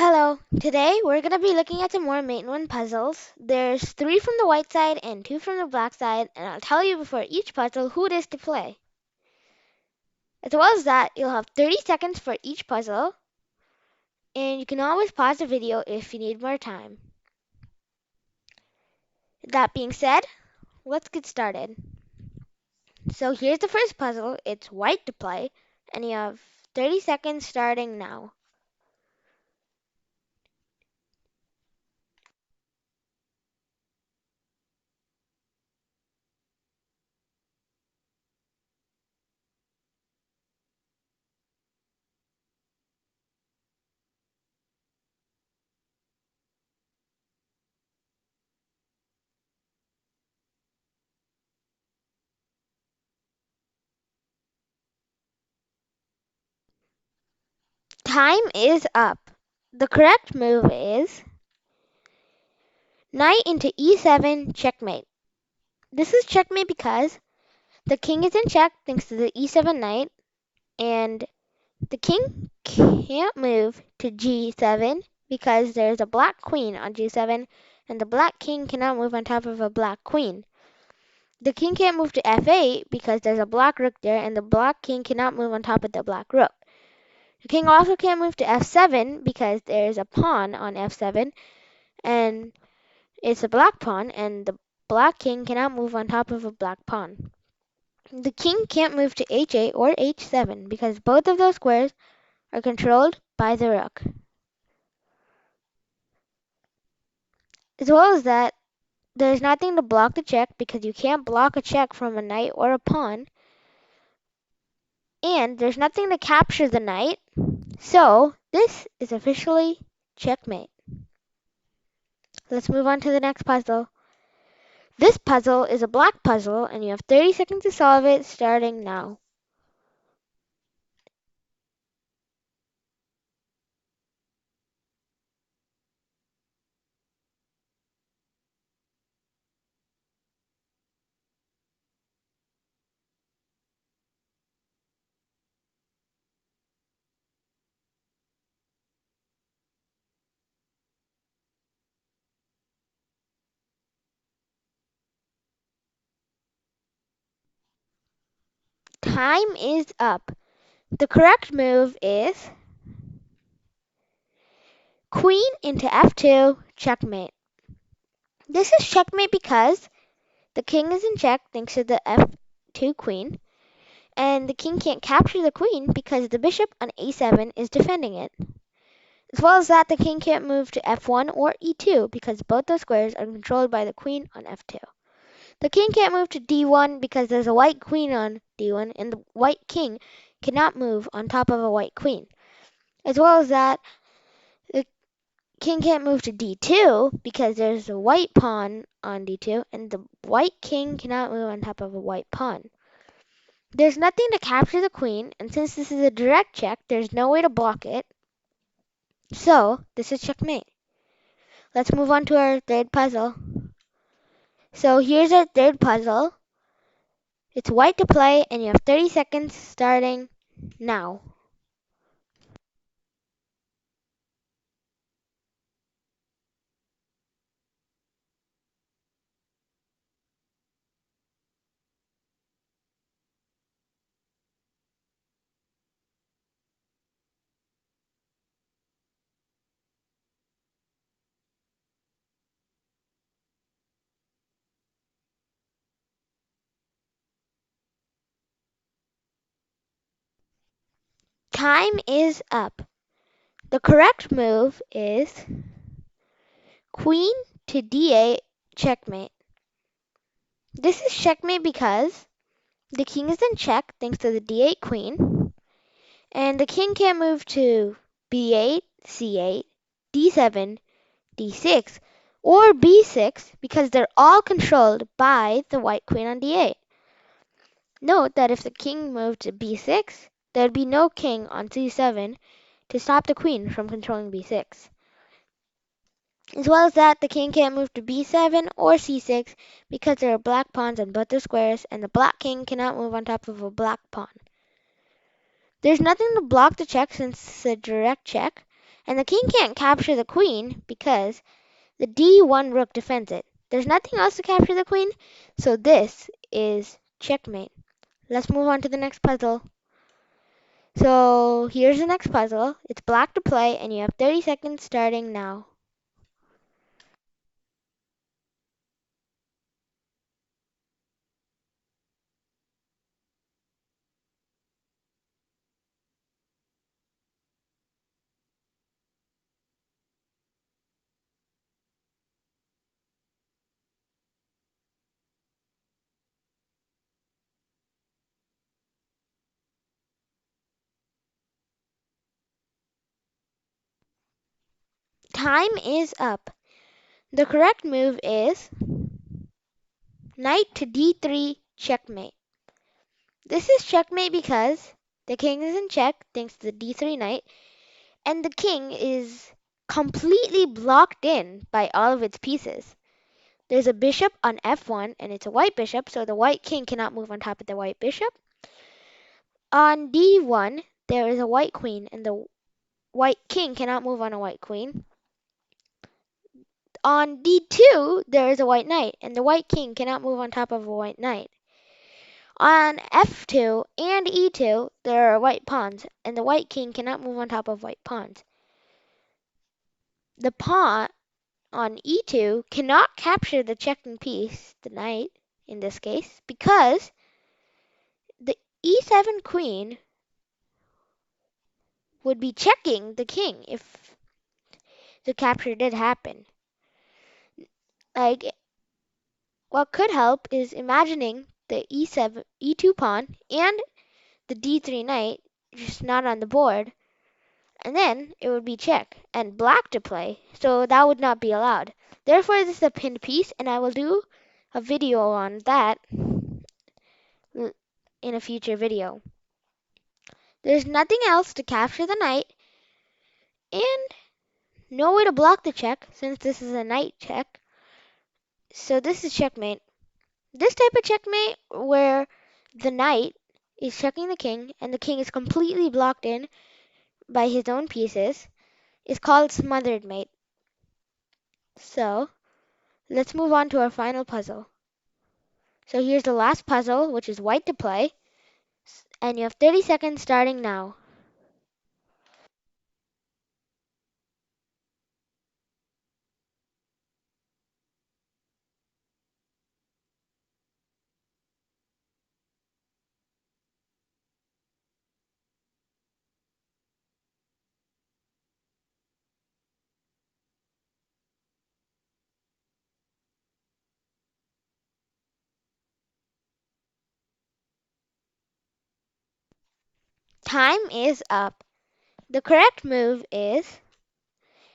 Hello, today we're going to be looking at some more main one puzzles. There's 3 from the white side and 2 from the black side, and I'll tell you before each puzzle who it is to play. As well as that, you'll have 30 seconds for each puzzle, and you can always pause the video if you need more time. That being said, let's get started. So here's the first puzzle. It's white to play, and you have 30 seconds starting now. Time is up. The correct move is knight into e7 checkmate. This is checkmate because the king is in check thanks to the e7 knight, and the king can't move to g7 because there's a black queen on g7, and the black king cannot move on top of a black queen. The king can't move to f8 because there's a black rook there, and the black king cannot move on top of the black rook. The king also can't move to f7 because there's a pawn on f7, and it's a black pawn, and the black king cannot move on top of a black pawn. The king can't move to h8 or h7 because both of those squares are controlled by the rook. As well as that, there's nothing to block the check because you can't block a check from a knight or a pawn. And there's nothing to capture the knight. So this is officially checkmate. Let's move on to the next puzzle. This puzzle is a black puzzle, and you have 30 seconds to solve it starting now. Time is up. The correct move is queen into f2 checkmate. This is checkmate because the king is in check thanks to the f2 queen, and the king can't capture the queen because the bishop on a7 is defending it. As well as that, the king can't move to f1 or e2 because both those squares are controlled by the queen on f2. The king can't move to d1 because there's a white queen on d1, and the white king cannot move on top of a white queen. As well as that, the king can't move to d2 because there's a white pawn on d2, and the white king cannot move on top of a white pawn. There's nothing to capture the queen, and since this is a direct check, there's no way to block it. So this is checkmate. Let's move on to our third puzzle. So here's our third puzzle. It's white to play, and you have 30 seconds starting now. Time is up. The correct move is queen to d8 checkmate. This is checkmate because the king is in check thanks to the d8 queen, and the king can't move to b8, c8, d7, d6, or b6 because they're all controlled by the white queen on d8. Note that if the king moved to b6, there'd be no king on c7 to stop the queen from controlling b6. As well as that, the king can't move to b7 or c6 because there are black pawns on both the squares, and the black king cannot move on top of a black pawn. There's nothing to block the check since it's a direct check, And the king can't capture the queen because the d1 rook defends it. There's nothing else to capture the queen, so this is checkmate. Let's move on to the next puzzle. So here's the next puzzle. It's black to play, and you have 30 seconds starting now. Time is up. The correct move is knight to d3 checkmate. This is checkmate because the king is in check thanks to the d3 knight, and the king is completely blocked in by all of its pieces. There's a bishop on f1, and it's a white bishop, so the white king cannot move on top of the white bishop. On d1, there is a white queen, and the white king cannot move on a white queen. On d2, there is a white knight, and the white king cannot move on top of a white knight. On f2 and e2, there are white pawns, and the white king cannot move on top of white pawns. The pawn on e2 cannot capture the checking piece, the knight in this case, because the e7 queen would be checking the king if the capture did happen. Like, what could help is imagining the e7, e2 pawn and the d3 knight just not on the board, and then it would be check and black to play, so that would not be allowed. Therefore, this is a pinned piece, and I will do a video on that in a future video. There's nothing else to capture the knight, and no way to block the check since this is a knight check. So this is checkmate. This type of checkmate where the knight is checking the king and the king is completely blocked in by his own pieces is called smothered mate. So let's move on to our final puzzle. So here's the last puzzle, which is white to play, and you have 30 seconds starting now. Time is up. The correct move is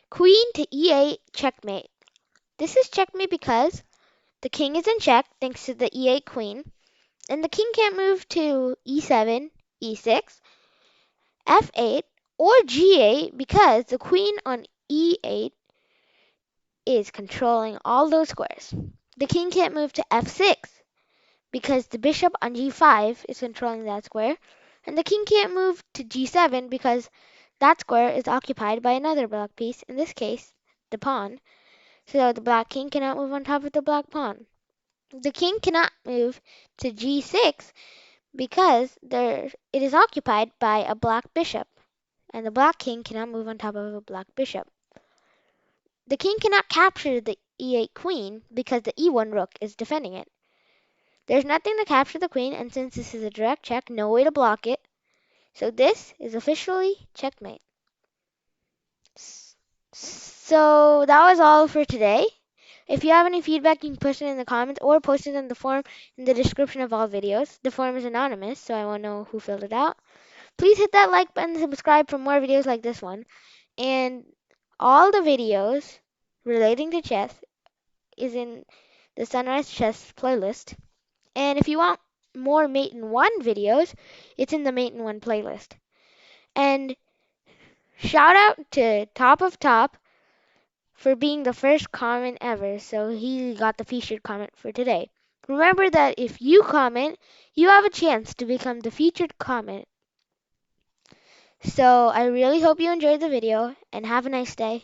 queen to e8 checkmate. This is checkmate because the king is in check thanks to the e8 queen, and the king can't move to e7, e6, f8, or g8 because the queen on e8 is controlling all those squares. The king can't move to f6 because the bishop on g5 is controlling that square, and the king can't move to g7 because that square is occupied by another black piece, in this case, the pawn, so the black king cannot move on top of the black pawn. The king cannot move to g6 because it is occupied by a black bishop, and the black king cannot move on top of a black bishop. The king cannot capture the e8 queen because the e1 rook is defending it. There's nothing to capture the queen, and since this is a direct check, no way to block it. So this is officially checkmate. So that was all for today. If you have any feedback, you can post it in the comments or post it in the form in the description of all videos. The form is anonymous, so I won't know who filled it out. Please hit that like button and subscribe for more videos like this one. And all the videos relating to chess is in the Sunrise Chess playlist. And if you want more Mate in 1 videos, it's in the Mate in 1 playlist. And shout out to Top of Top for being the first comment ever, so he got the featured comment for today. Remember that if you comment, you have a chance to become the featured comment. So I really hope you enjoyed the video and have a nice day.